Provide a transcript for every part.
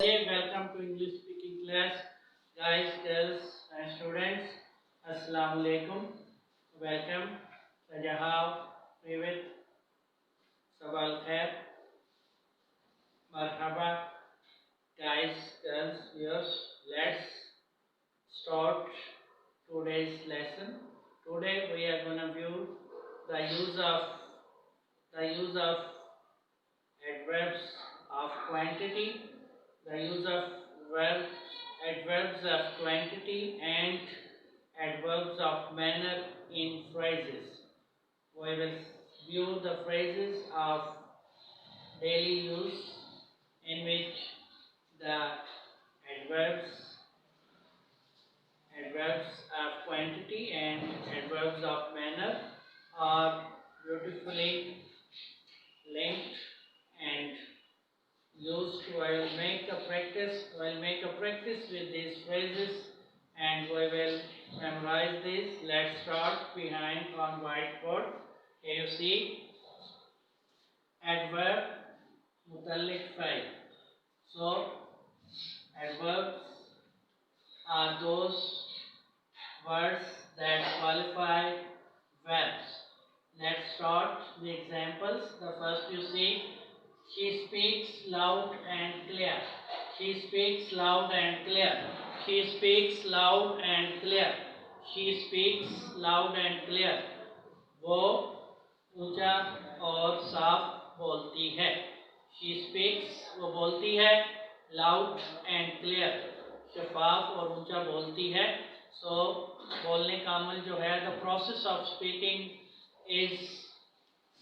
Hey, welcome to English speaking class. Guys, girls, and students, Assalamu alaikum. Welcome. Sajahab, Privet, Sabal Khair, Marhaba. Guys, girls, viewers, let's start today's lesson. Today we are going to view the use of adverbs of quantity, the use of adverbs of quantity and adverbs of manner in phrases. We will view the phrases of daily use in which the adverbs of quantity and adverbs of manner are beautifully linked and used. I'll make a practice with these phrases and we will memorize this. Let's start behind on whiteboard. Here you see adverb mutalliq fa'il. So adverbs are those words that qualify verbs. Let's start the examples. The first you see, she speaks loud and clear. She speaks loud and clear. She speaks loud and clear. She speaks loud and clear. वो ऊंचा और साफ बोलती है. She speaks, वो बोलती है, loud and clear, शफाफ और ऊंचा बोलती है. So बोलने का अमल जो है, the process of speaking is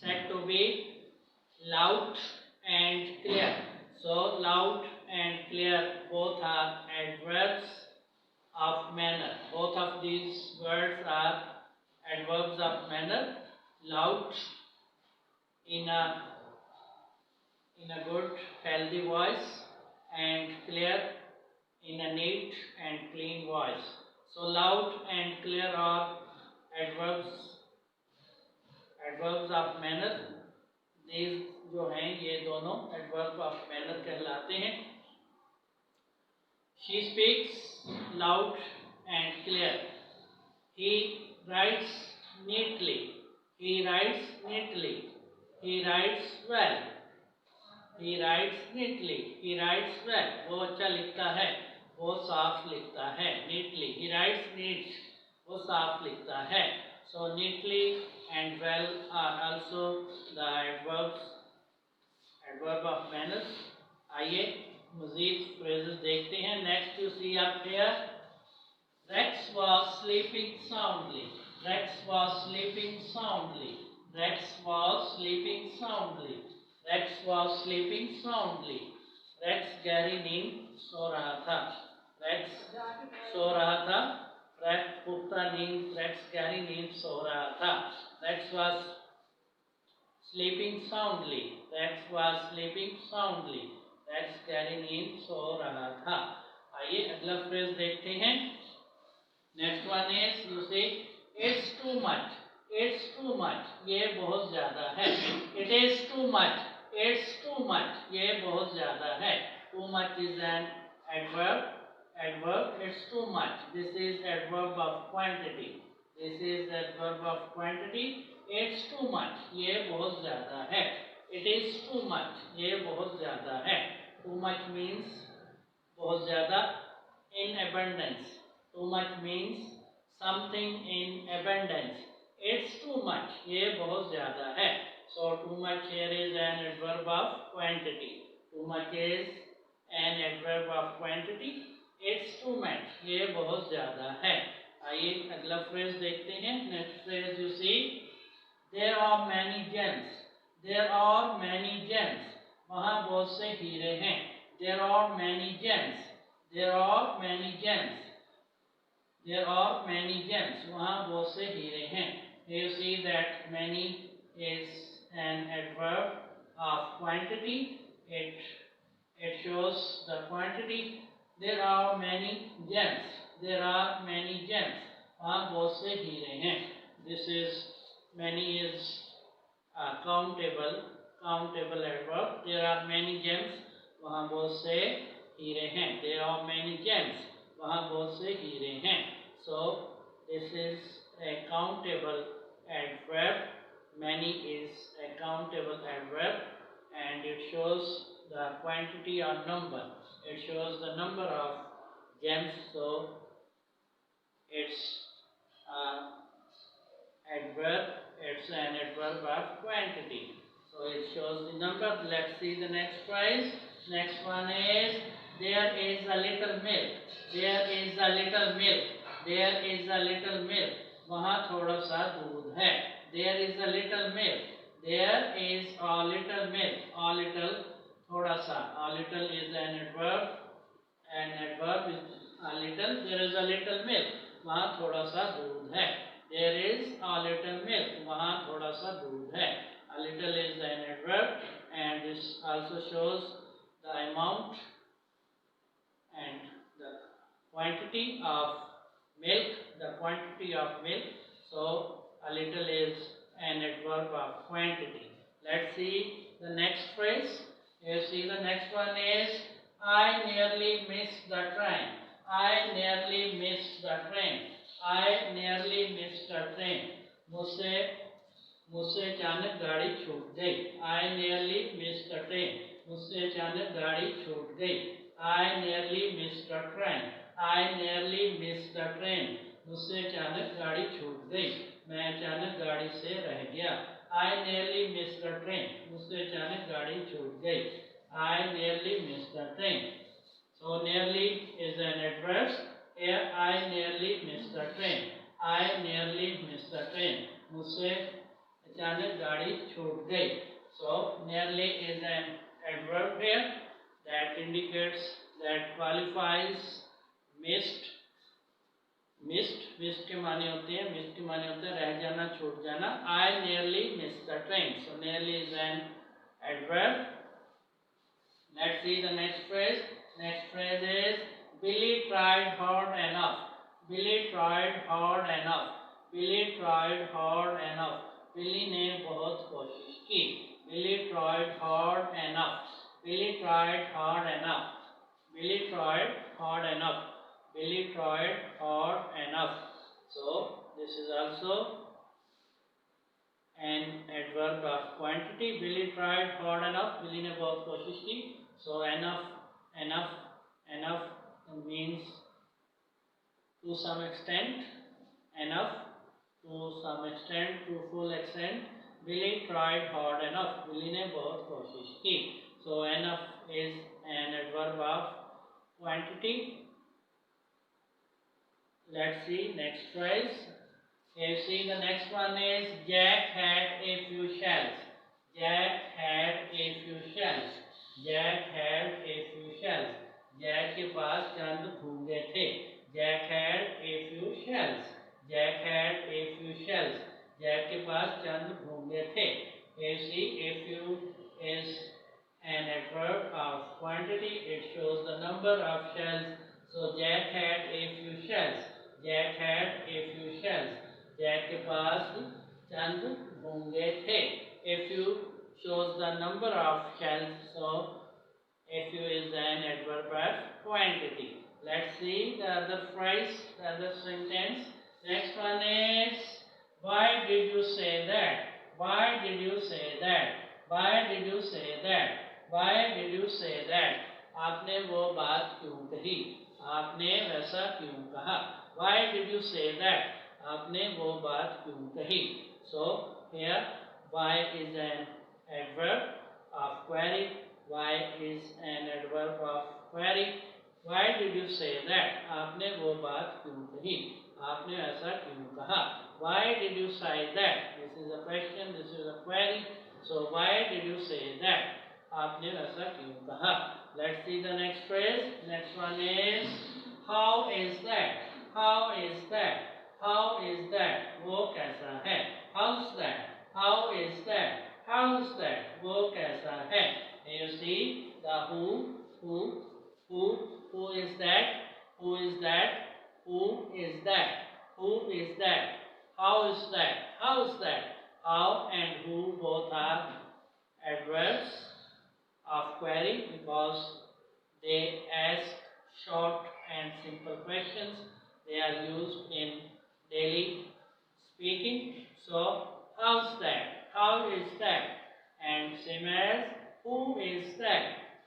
said to be loud and clear. So loud and clear both are adverbs of manner. Both of these words are adverbs of manner. Loud in a good healthy voice and clear in a neat and clean voice. So loud and clear are adverbs of manner. These जो हैं ये दोनों adverb of manner कहलाते हैं. She speaks loud and clear. He writes neatly. He writes neatly. He writes well. He writes neatly. He writes well. वो अच्छा लिखता है, वो साफ लिखता है. Neatly. He writes neat. वो साफ लिखता है. So neatly and well are also the adverb of manner. आइए मजीद phrases देखते हैं. Next you see up here, Rex was sleeping soundly. Rex was sleeping soundly. Rex was sleeping soundly. Rex was sleeping soundly. Rex गहरी नींद सो रहा था. Rex सो रहा था. Rex पुख्ता नींद. Rex गहरी नींद सो रहा था. Rex was sleeping soundly. Rex was sleeping soundly. Rex गहरी नींद सो रहा था. आइए अगला फ्रेज देखते हैं. Next one is you say it's too much. It's too much. ये बहुत ज़्यादा है. It is too much. It's too much. ये बहुत ज़्यादा है. Too much is an adverb. It's too much. This is adverb of quantity. This is adverb of quantity. It's too much. ये बहुत ज़्यादा है. It is too much. ये बहुत ज़्यादा है. Too much means बहुत ज़्यादा. In abundance. Too much means something in abundance. It's too much. ये बहुत ज़्यादा है. So too much here is an adverb of quantity. Too much is an adverb of quantity. It's too much. ये बहुत ज़्यादा है. आइए अगला phrase देखते हैं. Next phrase you see, there are many gems. There are many gems. वहाँ बहुत से हीरे हैं. There are many gems. There are many gems. There are many gems. वहाँ बहुत से हीरे हैं. You see that many is an adverb of quantity. It shows the quantity. There are many gems. There are many gems. वहाँ बहुत से हीरे हैं. This is many is countable adverb. There are many gems. वहाँ बहुत से हीरे हैं. There are many gems. वहाँ बहुत से हीरे हैं. So this is a countable adverb. Many is a countable adverb, and it shows the quantity or number. It shows the number of gems. So it's adverb. It's an adverb of quantity. So it shows the number. Let's see the next phrase. Next one is there is a little milk. There is a little milk. There is a little milk. वहाँ थोड़ा सा दूध है. There is a little milk. There is a little milk. A little थोड़ा सा. A little is an adverb. An adverb is a little. There is a little milk. वहाँ थोड़ा सा दूध है. There is a little milk. वहाँ थोड़ा सा दूध है. A little is an adverb, and this also shows the amount and the quantity of milk. The quantity of milk. So a little is an adverb of quantity. Let's see the next phrase. You see the next one is I nearly missed the train. I nearly missed the train. I nearly missed the train. मुझसे अचानक गाड़ी छूट गई. I nearly missed the train. मुझसे अचानक गाड़ी छूट गई. I nearly missed the train. I nearly missed the train. मुझसे अचानक गाड़ी छूट गई. मैं अचानक गाड़ी से रह गया. I nearly missed the train. मुझसे अचानक गाड़ी छूट गई. I nearly missed the train. So nearly is an adverb. Here I nearly missed the train. I nearly missed the train. मुझसे अचानक गाड़ी छूट गई. So nearly is an adverb here that indicates, that qualifies missed. Missed के माने होते हैं, missed के माने होते हैं रह जाना, छूट जाना. I nearly missed the train. So nearly is an adverb. Let's see the next phrase. Next phrase is Billy tried hard enough. Billy tried hard enough. Billy tried hard enough. Billy ने बहुत कोशिश की. Billy tried hard enough. Billy tried hard enough. Billy tried hard enough. Billy tried hard enough. So this is also an adverb of quantity. Billy tried hard enough. Billy ने बहुत कोशिश की. So enough means to some extent. Enough to some extent, to full extent. Billy tried hard enough. Billy ने बहुत कोशिश की. So enough is an adverb of quantity. Let's see next phrase. You see the next one is Jack had a few shells. Jack had a few shells. Jack had a few shells. Jack के पास चंद घूंगे थे. Jack had a few shells. Jack had a few shells. Jack के पास चंद घूंगे थे. You see, a few is an adverb of quantity. It shows the number of shells. So Jack had a few shells. Jack had a few shells. Jack के पास चंद घूंगे थे. A few shows the number of shells. So a few is an adverb of quantity. Let's see the other phrase, the other sentence. Next one is why did you say that? Why did you say that? Why did you say that? Why did you say that? आपने वो बात क्यों कही? आपने वैसा क्यों कहा? Why did you say that? आपने वो बात क्यों कही? So here why is an adverb of query. Why is an adverb of query. Why did you say that? आपने वो बात क्यों कही? आपने ऐसा क्यों कहा? Why did you say that? This is a question. This is a query. So why did you say that? आपने ऐसा क्यों कहा? Let's see the next phrase. Next one is how is that? How is that? How is that? वो कैसा है? How's that? How is that? How's that? वो कैसा है? You see the who is that? Who is that? Who is that? Who is that? How is that? How is that? How and who both are adverbs of query because they add expressions. They are used in daily speaking. So, how's that? How is that? And same as who is that?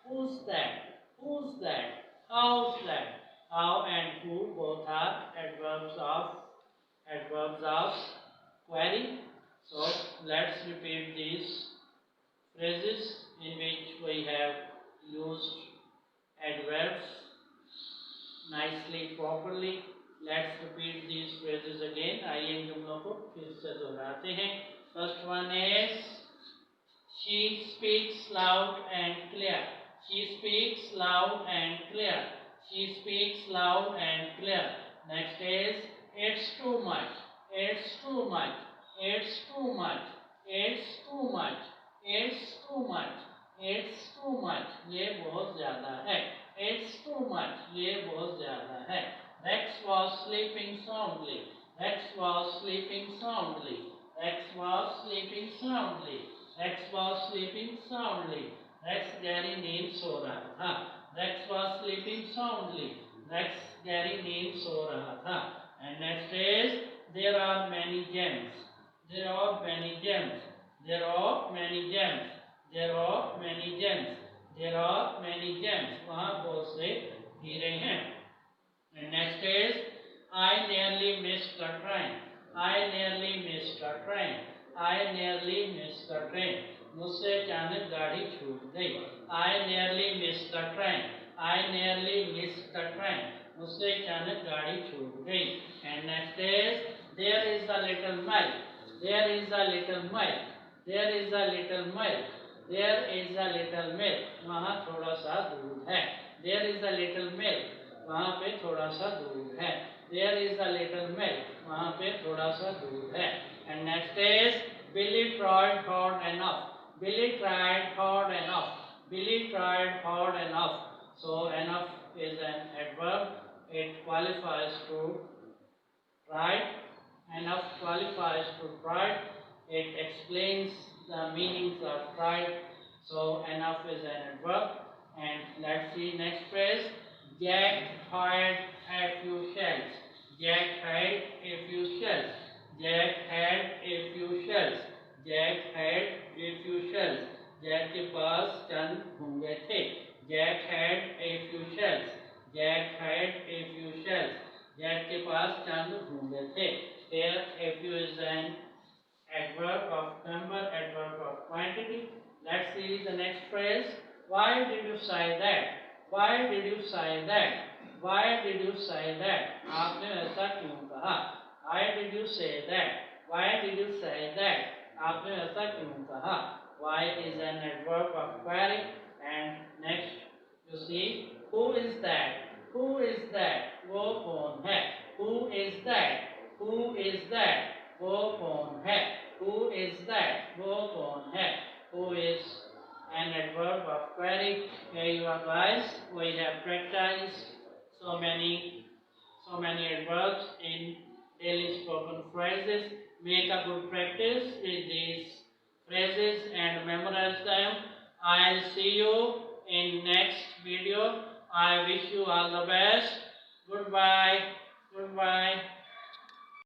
Who's that? Who's that? How's that? How and who both are adverbs of query. So let's repeat these phrases in which we have used adverbs nicely, properly. Let's repeat these phrases again. आइए इन जुमलों को फिर से दोहराते हैं. First one is she speaks loud and clear. She speaks loud and clear. She speaks loud and clear. Next is it's too much. It's too much. It's too much. It's too much. It's too much. It's too much. ये बहुत ज़्यादा है. It's too much. ये बहुत ज़्यादा है. Rex was sleeping soundly. Rex was sleeping soundly. Rex was sleeping soundly. Rex was sleeping soundly. Rex गहरी नींद सो रहा था. Rex was sleeping soundly. Rex गहरी नींद सो रहा था. And next is there are many gems. There are many gems. There are many gems. There are many gems. There are many gems. वहाँ बहुत से हीरे हैं. And next is I nearly missed the train. I nearly missed the train. I nearly missed the train. मुझसे अचानक गाड़ी छूट गई. I nearly missed the train. I nearly missed the train. मुझसे अचानक गाड़ी छूट गई. And next is there is a little milk. There is a little milk. There is a little milk. There is a little milk. वहाँ थोड़ा सा दूध है. There is a little milk. वहाँ पे थोड़ा सा दूध है. There is a little milk. वहाँ पे थोड़ा सा दूध है. And next is Billy tried hard enough. Billy tried hard enough. Billy tried hard enough. So enough is an adverb. It qualifies to try. Enough qualifies to try. It explains the meanings of try. So enough is an adverb. And let's see next phrase. Jack had a few shells. Jack had a few shells. Jack had a few shells. Jack had a few shells. Jack के पास चंद घोंगे थे. Jack had a few shells. Jack had a few shells. Jack के पास चंद घोंगे थे. Here a few is an adverb of number, adverb of quantity. Let's see the next phrase. Why did you say that? Why did you say that? Why did you say that? आपने ऐसा क्यों कहा? Why did you say that? Why did you say that? आपने ऐसा क्यों कहा? Why is an adverb of query. And next you see who is that? Who is that? वो कौन है? Who is that? Who is that? वो कौन है? Who is that? वो कौन है? Who is an adverb of query. Here you are guys. We have practiced so many adverbs in daily spoken phrases. Make a good practice with these phrases and memorize them. I'll see you in next video. I wish you all the best. Goodbye. Goodbye.